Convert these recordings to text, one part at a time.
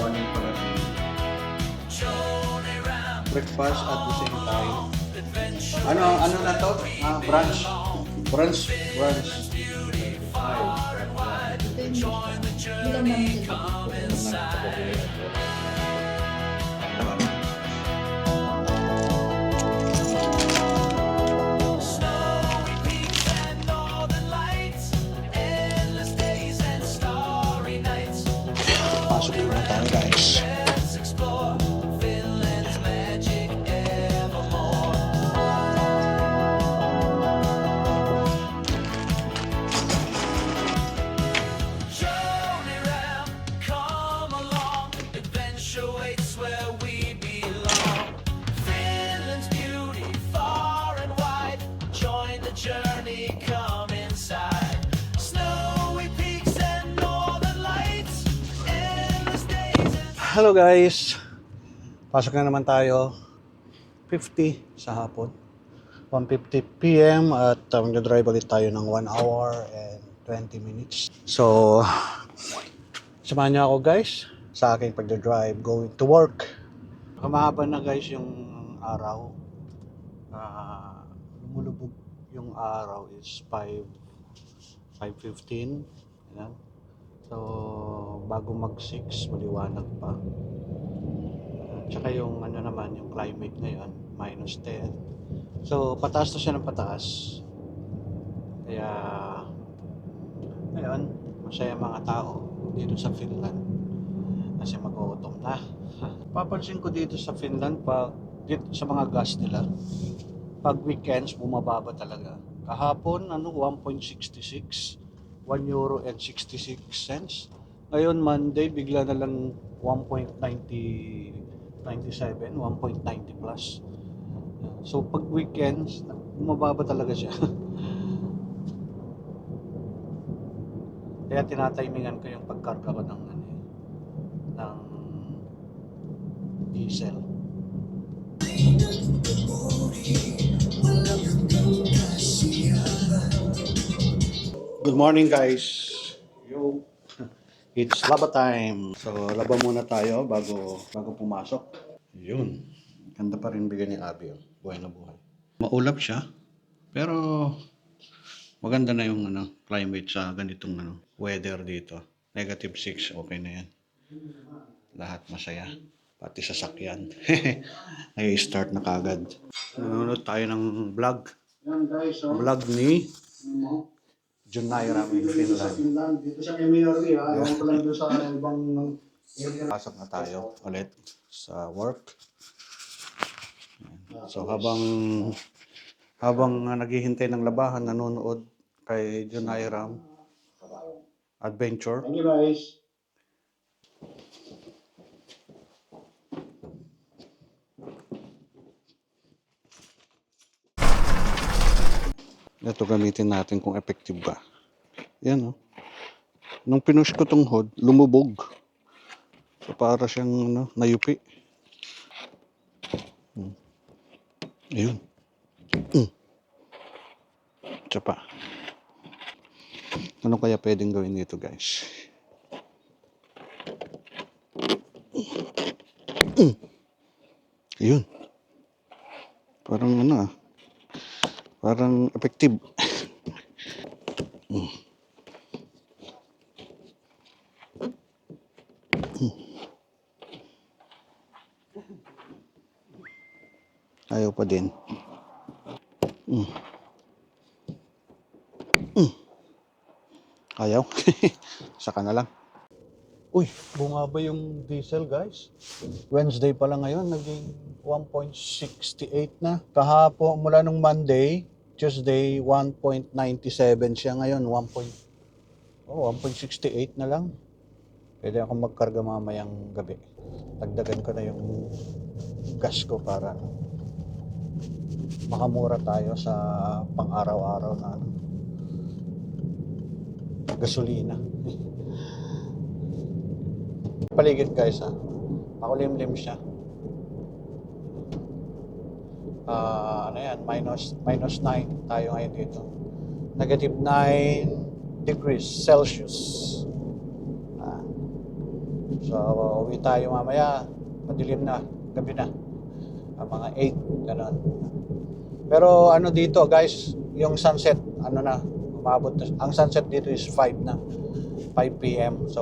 morning pala. Breakfast at the same time. Ano na to? Brunch. Brunch. Brunch. Bilang namin Pasok muna tayo guys. Hello guys. Pasok na naman tayo. 50 sa hapon. 1:50 p.m. at mag-drive ulit tayo ng 1 hour and 20 minutes. So, samahan niyo ako guys sa aking pag-drive going to work. Mahaba na guys yung araw. Lumulubog yung araw is 5:15. Ayan. So, bago mag-6, maliwanag pa. Tsaka yung ano naman, yung climate ngayon, -10. So, pataas na siya ng pataas. Kaya, ngayon, masaya mga tao dito sa Finland. Kasi mag-autumn na. Papansin ko dito sa Finland, dito sa mga gas nila, pag weekends, bumababa talaga. Kahapon, 1.66. €1.66. Ngayon, Monday, bigla na lang 1.97, 1.90 plus. So, pag weekends, bumababa talaga siya. Kaya tinatimingan ko yung pagkarga ko ng diesel. Good morning guys. It's laba time. So laba muna tayo bago pumasok. Yun. Ganda pa rin bigyan ni Abby. Buhay na buhay. Maulap siya. Pero maganda na yung climate sa ganitong weather dito. -6, okay na yan. Lahat masaya. Pati sasakyan. Nag-start na kagad. Nanonood tayo ng vlog. Vlog ni Junaira in Finland. Dito sa Emirati ha. Ewan ko lang doon sa ibang area. Pasok na tayo ulit sa work. So habang naghihintay ng labahan, nanonood kay Junaira Adventure. Thank you guys. Ito gamitin natin kung effective ba. Yan Nung pinush ko tong hood, lumubog. So para siyang nayupi. Ayun. Isa pa. Ano kaya pwedeng gawin dito guys? Ayun. Parang parang effective. Ayaw pa din. Ayaw. Saka na lang. Uy, bumaba yung diesel guys. Wednesday pa lang ngayon, naging 1.68 na. Kahapon, mula nung Monday, Tuesday, 1.97 siya ngayon. 1.68 na lang. Pwede akong magkarga mamayang gabi. Dagdagan ko na yung gas ko para makamura tayo sa pang-araw-araw na gasolina. Paligid guys makulimlim siya. Minus 9 tayo ngayon dito. -9 degrees Celsius. So, uwi tayo mamaya. Madilim na, gabi na. Mga 8, gano'n. Pero ano dito guys, yung sunset, ano na, umabot na. Ang sunset dito is 5 na. 5 p.m. So,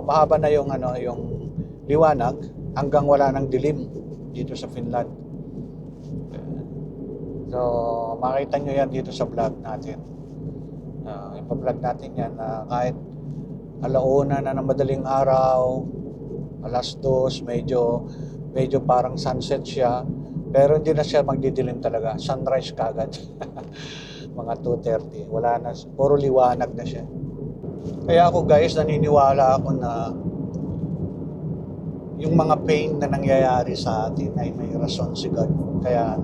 mahaba na yung ano, yung liwanag hanggang wala nang dilim dito sa Finland. So, makita nyo yan dito sa vlog natin. Ipa-vlog natin yan na kahit alauna na ng madaling araw, alas 2, medyo parang sunset siya, pero hindi na siya magdidilim talaga. Sunrise kagad. Mga 2:30. Wala na, puro liwanag na siya. Kaya ako guys, naniniwala ako na yung mga pain na nangyayari sa atin ay may rason si God. Kaya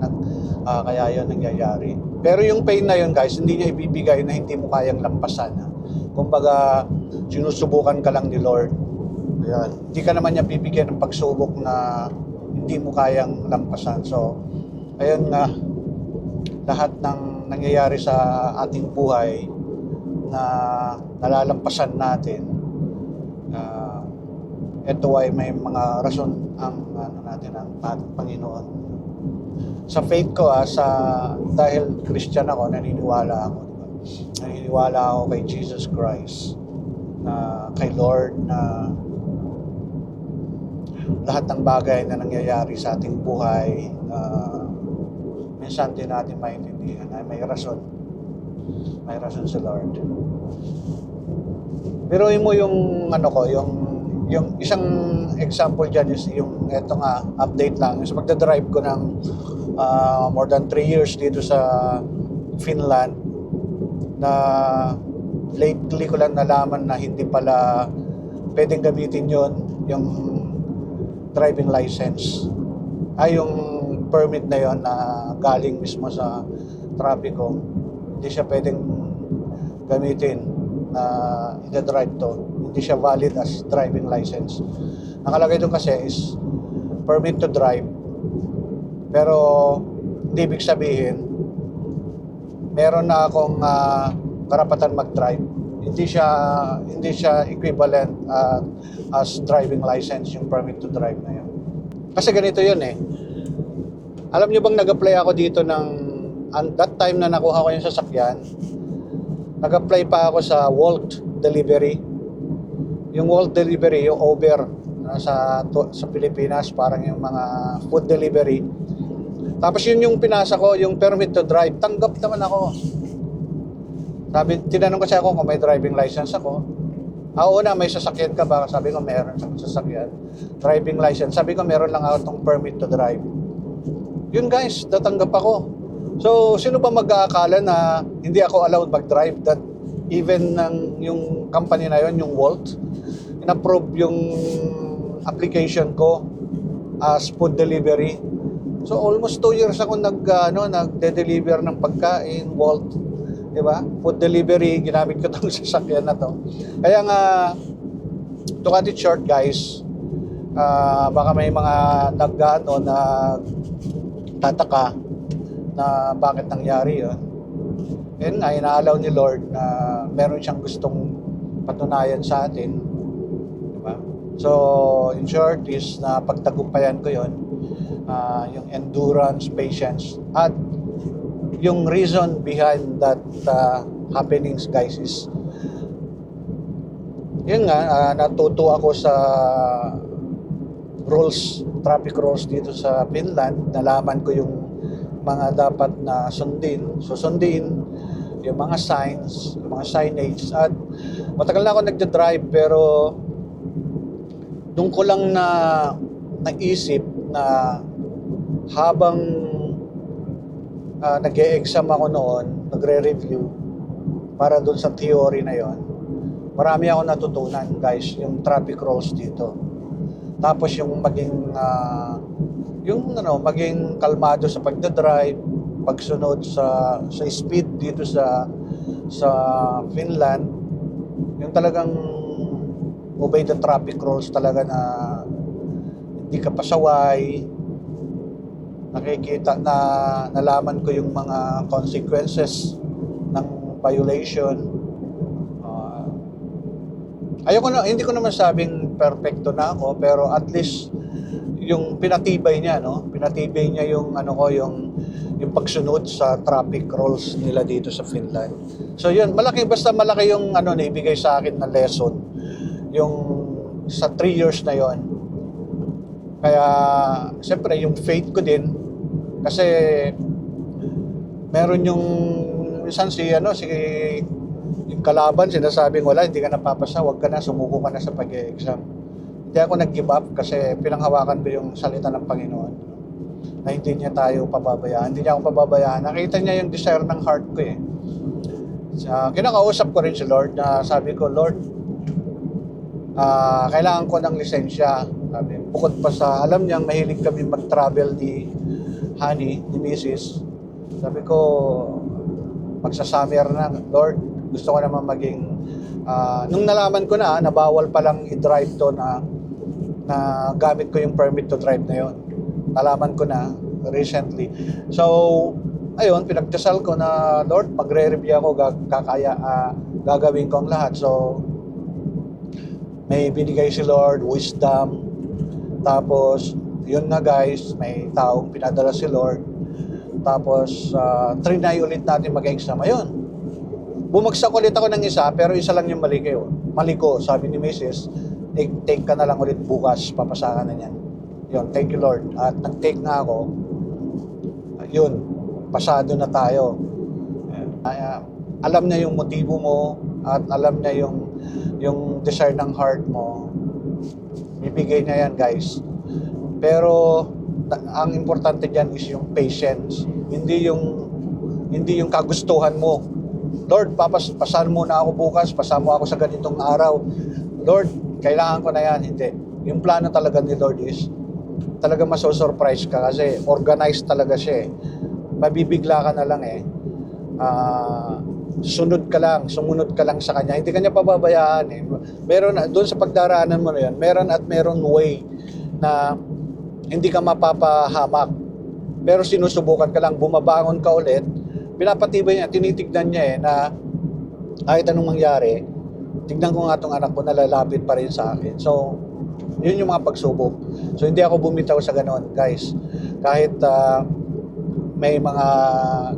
yun nangyayari. Pero yung pain na yun guys, hindi niya ibibigay na hindi mo kayang lampasan. Kumbaga, sinusubukan ka lang ni Lord. Ayan. Hindi ka naman niya bibigyan ng pagsubok na hindi mo kayang lampasan. So, ayun nga, lahat ng nangyayari sa ating buhay na nalalampasan natin, ito ay may mga rason ang natin ang Panginoon. Sa faith ko dahil Christian ako, naniniwala ako. Naniniwala ako kay Jesus Christ, kay Lord, na lahat ng bagay na nangyayari sa ating buhay, minsan din natin maintindihan na may rason. May rason si Lord. Pero mo yung yung isang example dyan is yung eto nga, update lang. So magdadrive ko ng more than 3 years dito sa Finland, na lately ko lang nalaman na hindi pala pwedeng gamitin yung driving license. Yung permit na yon na galing mismo sa trapiko, hindi siya pwedeng gamitin na i-drive to. Hindi siya valid as driving license. Nakalagay doon kasi is permit to drive, pero hindi ibig sabihin meron na akong karapatan mag-drive. Hindi siya equivalent as driving license, yung permit to drive na yun. Kasi ganito yun eh. Alam nyo bang nag-apply ako dito that time na nakuha ko yung sasakyan, nag-apply pa ako sa Wolt Delivery. Yung Wolt Delivery, yung Uber sa Pilipinas, parang yung mga food delivery. Tapos yun yung pinasa ko, yung permit to drive. Tanggap naman ako. Tinanong kasi ako kung may driving license ako. Una, may sasakyan ka ba? Sabi ko, meron akong sasakyan. Driving license. Sabi ko, meron lang ako itong permit to drive. Yun guys, natanggap ako. So, sino ba mag-aakala na hindi ako allowed mag-drive? That even yung company na yun, yung Wolt, in-approve yung application ko as food delivery. So, almost 2 years ako nagde-deliver ng pagkain, Wolt. Diba? Food delivery, ginamit ko itong sasakyan na to. Kaya nga, to cut it short guys, baka may mga tataka na bakit nangyari yun. Yun nga, ina-allow ni Lord na meron siyang gustong patunayan sa atin. Diba? So, in short is na pagtagumpayan ko yun, yung endurance, patience, at yung reason behind that happenings guys is yun nga, natuto ako sa traffic rules dito sa Finland. Nalaman ko yung mga dapat na susundin, yung mga signs, yung mga signage. At matagal na ako nagda-drive, pero doon ko lang naisip na habang nag-e-exam ako noon, nagre-review para doon sa theory na yon, marami ako natutunan guys, yung traffic rules dito. Tapos yung maging kalmado sa pagdadrive, pagsunod sa speed dito sa Finland, yung talagang obey the traffic rules talaga, na hindi ka pasaway. Nakikita na nalaman ko yung mga consequences ng violation. Hindi ko naman sabing perfecto na ako, pero at least yung pinatibay niya, no? Pinatibay niya yung yung pagsunod sa traffic rules nila dito sa Finland. So yun, basta malaki yung na ibigay sa akin na lesson yung sa 3 years na yon. Kaya siyempre yung faith ko din, kasi meron yung minsan si yung kalaban sinasabing wala, hindi ka napapasa, wag ka na, sumuko ka na sa pag-exam. Hindi ako nag-give up kasi pinanghawakan ko yung salita ng Panginoon na hindi niya tayo pababayaan, hindi niya ako pababayaan. Nakita niya yung desire ng heart ko eh. Kinakausap ko rin si Lord na sabi ko, Lord, kailangan ko ng lisensya. Sabi, bukod pa sa, alam niyang mahilig kami mag-travel ni Honey, ni Mrs. Sabi ko, magsasummer na, Lord, gusto ko naman maging, nung nalaman ko na bawal palang i-drive to na gamit ko yung permit to drive na yon. Nalaman ko na recently. So, ayun, pinagdasal ko na, Lord, magre-review ako, gagawin ko ang lahat. So, may binigay si Lord, wisdom. Tapos, yun nga guys, may taong pinadala si Lord. Tapos, trinay ulit natin mag-exam. Ayun, bumagsak ulit ako ng isa, pero isa lang yung mali ko. Sabi ni Mrs., take ka na lang ulit bukas, papasa ka na yan. Yun, thank you Lord. At nag-take na ako. Yun, pasado na tayo. Alam niya yung motibo mo at alam niya yung desire ng heart mo. Bibigay niya yan guys. Pero ang importante diyan is yung patience. Hindi yung kagustuhan mo. Lord, pasan mo na ako bukas, pasan mo ako sa ganitong araw. Lord, kailangan ko na yan. Hindi. Yung plano talaga ni Lord is talaga maso-surprise ka kasi organized talaga siya eh. Mabibigla ka na lang eh. Sumunod ka lang sa kanya. Hindi kanya pababayaan eh. Meron doon sa pagdaraanan mo na yan, meron way na hindi ka mapapahamak. Pero sinusubukan ka lang, bumabangon ka ulit, pinapatibay niya, tinitignan niya eh na kahit anong mangyari, tignan ko nga itong anak ko, nalalapit pa rin sa akin. So, yun yung mga pagsubok. So, hindi ako bumitaw sa ganon, guys. Kahit may mga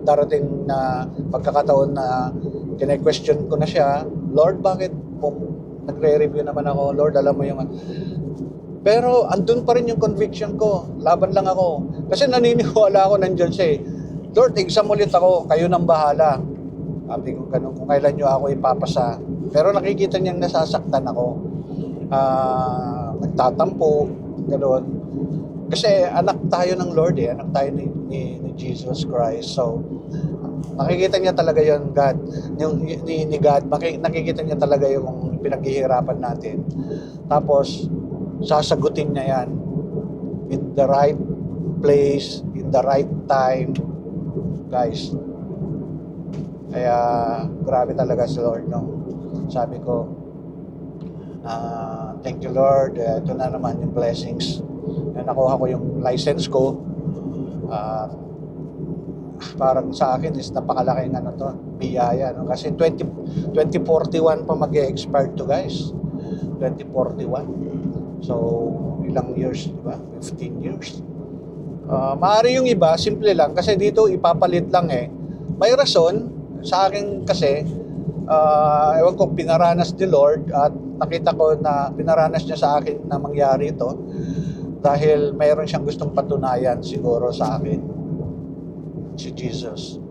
darating na pagkakataon na kine-question ko na siya, Lord, bakit nagre-review naman ako? Lord, alam mo yung... Pero andun pa rin yung conviction ko. Laban lang ako. Kasi naniniwala ako nandiyan siya eh. Lord, exam ulit ako. Kayo nang bahala. Sabi ko ganun, kung kailan nyo ako ipapasa. Pero nakikita niyang nasasaktan ako. Nagtatampo. Gano'n. Kasi anak tayo ng Lord eh. Anak tayo ni Jesus Christ. So, nakikita niya talaga yon God. Ni God. Nakikita niya talaga yung pinaghihirapan natin. Tapos, sasagutin niya yan in the right place, in the right time, guys. Kaya grabe talaga si Lord, no? Sabi ko, thank you Lord, ito na naman yung blessings. Nakuha ko yung license ko. Parang sa akin is napakalaking biyaya, no? Kasi 2041 pa mag-expire to guys. 2041. So, ilang years, di ba? 15 years. Maaari yung iba, simple lang, kasi dito ipapalit lang eh. May rason, sa akin kasi, ewan ko, pinaranas ni Lord at nakita ko na pinaranas niya sa akin na mangyari ito dahil mayroon siyang gustong patunayan siguro sa akin, si Jesus.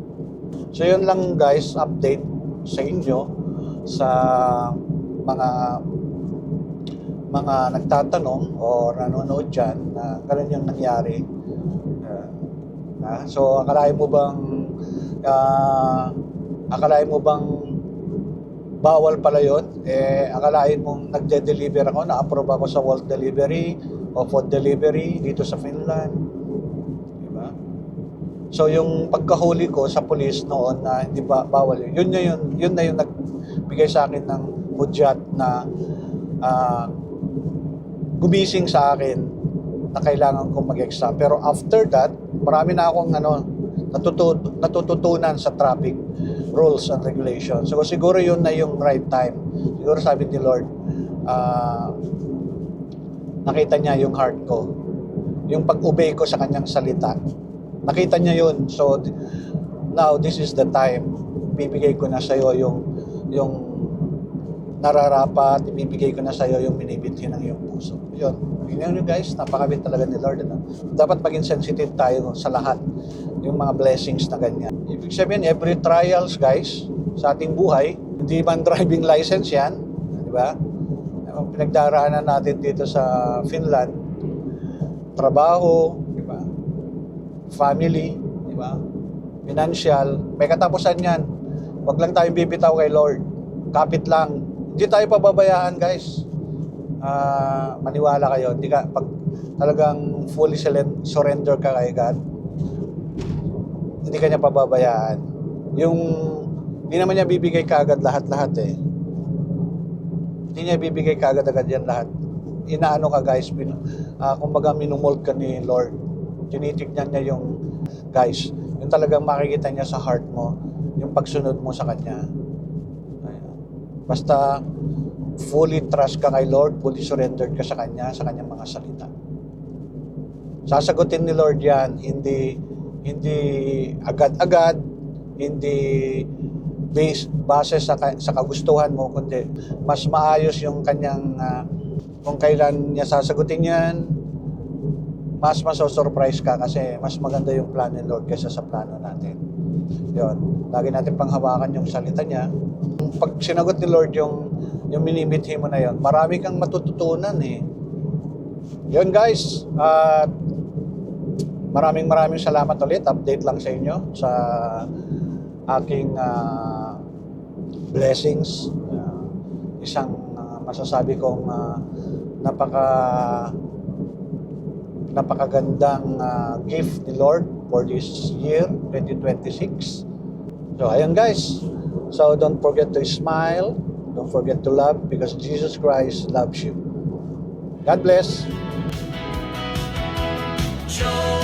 So, yun lang guys, update sa inyo sa mga nagtatanong o nanonood dyan na ganun yung nangyari. So, akalain mo bang bawal pala yun? Akalain mong nagde-deliver ako, na-approve ako sa Walt Delivery o Food Delivery dito sa Finland. Diba? So, yung pagkahuli ko sa police noon na hindi ba bawal yun na yung nagbigay sa akin ng hudyat na gumising sa akin na kailangan kong mag-exam. Pero after that, marami na akong natututunan sa traffic rules and regulations. So siguro yun na yung right time. Siguro sabi ni Lord, nakita niya yung heart ko. Yung pag-obey ko sa kanyang salita. Nakita niya yun. So, now, this is the time. Bibigay ko na sa'yo yung nararapat, ibibigay ko na sa'yo yung binibithi ng iyong puso. Yun. Yun yun guys, napakabit talaga ni Lord. Ano? Dapat maging sensitive tayo sa lahat. Yung mga blessings na ganyan. Ibig sabihin, every trials guys, sa ating buhay, hindi man driving license yan, di ba? Ang pinagdaraanan natin dito sa Finland, trabaho, di ba? Family, di ba? Financial, may katapusan yan. Huwag lang tayong bibitaw kay Lord. Kapit lang. Hindi tayo pababayaan, guys. Maniwala kayo. Hindi ka, pag talagang fully surrender ka kay God, hindi ka niya pababayaan. Hindi naman niya bibigay kaagad lahat-lahat eh. Hindi niya bibigay kaagad-agad yan lahat. Inaano ka guys, kumbaga minumult ka ni Lord. Tinitignan niya yung, guys, yung talagang makikita niya sa heart mo, yung pagsunod mo sa Kanya. Basta fully trust ka kay Lord, fully surrendered ka sa Kanya, sa Kanyang mga salita. Sasagutin ni Lord yan, hindi agad-agad, hindi base sa kagustuhan mo, kundi mas maayos yung Kanyang, kung kailan niya sasagutin yan, mas maso-surprise ka kasi mas maganda yung plano ni Lord kaysa sa plano natin. Yun. Lagi natin panghawakan yung salita niya. Pag sinagot ni Lord yung minimithi mo na yun, marami kang matututunan eh. Yun guys. Maraming salamat ulit. Update lang sa inyo sa aking blessings. Isang masasabi kong napakagandang gift ni Lord for this year, 2026. So, ayun guys. So, don't forget to smile. Don't forget to love because Jesus Christ loves you. God bless. Joy.